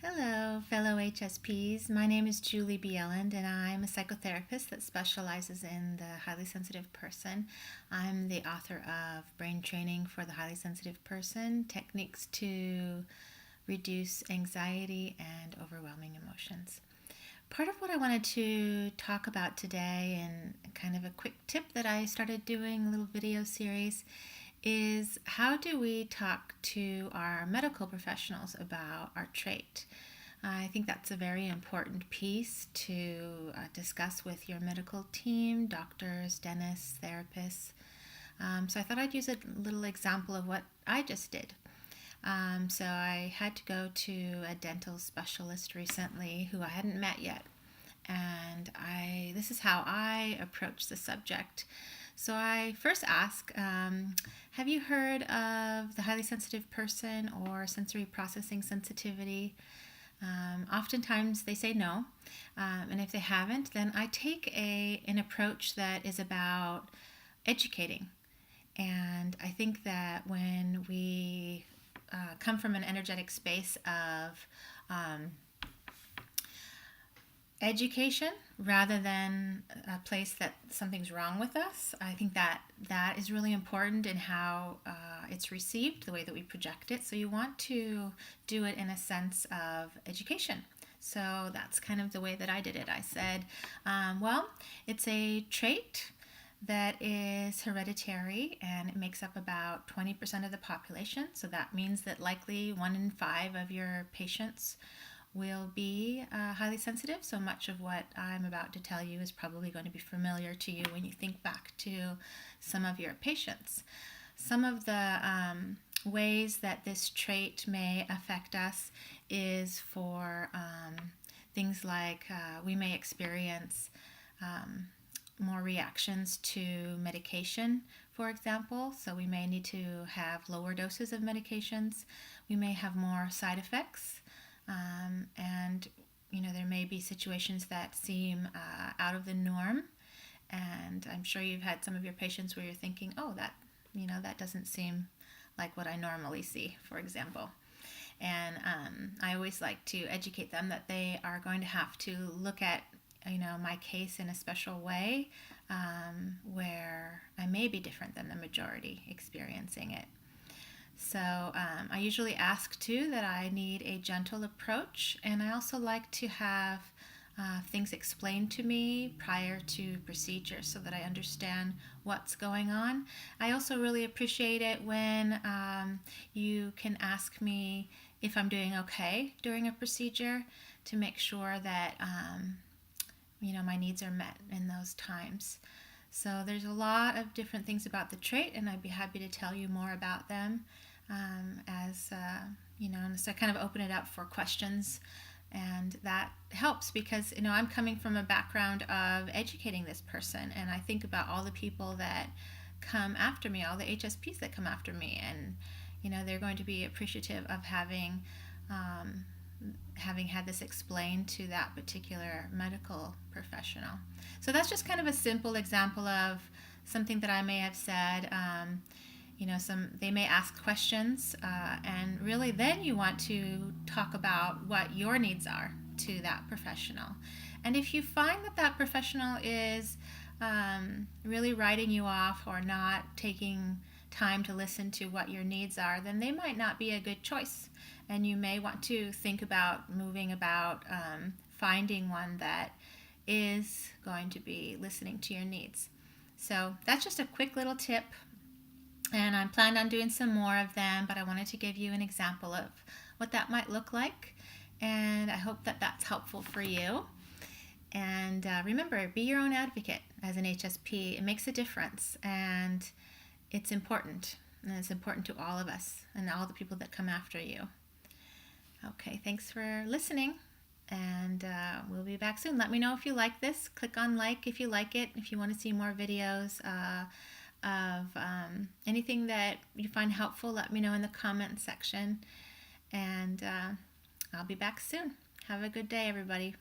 Hello, fellow HSPs. My name is Julie Bieland, and I'm a psychotherapist that specializes in the highly sensitive person. I'm the author of Brain Training for the Highly Sensitive Person, Techniques to Reduce Anxiety and Overwhelming Emotions. Part of what I wanted to talk about today, and kind of a quick tip that I started doing, a little video series, is how do we talk to our medical professionals about our trait? I think that's a very important piece to discuss with your medical team, doctors, dentists, therapists. So I thought I'd use a little example of what I just did. So I had to go to a dental specialist recently who I hadn't met yet. And this is how I approach the subject. So I first ask, have you heard of the highly sensitive person or sensory processing sensitivity? Oftentimes they say no. And if they haven't, then I take an approach that is about educating. And I think that when we come from an energetic space of education rather than a place that something's wrong with us, I think that is really important in how it's received, the way that we project it. So you want to do it in a sense of education. So that's kind of the way that I did it. I said, well, it's a trait that is hereditary, and it makes up about 20% of the population. So that means that likely 1 in 5 of your patients will be highly sensitive. So much of what I'm about to tell you is probably going to be familiar to you when you think back to some of your patients. Some of the ways that this trait may affect us is for things like we may experience more reactions to medication, for example. So we may need to have lower doses of medications. We may have more side effects. And there may be situations that seem out of the norm, and I'm sure you've had some of your patients where you're thinking, oh, that doesn't seem like what I normally see, for example. And I always like to educate them that they are going to have to look at my case in a special way, where I may be different than the majority experiencing it. So I usually ask too that I need a gentle approach, and I also like to have things explained to me prior to procedure so that I understand what's going on. I also really appreciate it when you can ask me if I'm doing okay during a procedure, to make sure that my needs are met in those times. So there's a lot of different things about the trait, and I'd be happy to tell you more about them and so I kind of open it up for questions, and that helps because I'm coming from a background of educating this person, and I think about all the people that come after me, all the HSPs that come after me, and they're going to be appreciative of having had this explained to that particular medical professional. So that's just kind of a simple example of something that I may have said. They may ask questions, and really then you want to talk about what your needs are to that professional. And if you find that professional is really writing you off or not taking time to listen to what your needs are, then they might not be a good choice. And you may want to think about moving about finding one that is going to be listening to your needs. So that's just a quick little tip, and I'm planning on doing some more of them, but I wanted to give you an example of what that might look like, and I hope that that's helpful for you. And remember, be your own advocate as an HSP. It makes a difference, and it's important. And it's important to all of us and all the people that come after you. Okay, thanks for listening, and we'll be back soon. Let me know if you like this. Click on like if you like it. If you want to see more videos of anything that you find helpful, let me know in the comment section, and I'll be back soon. Have a good day, everybody.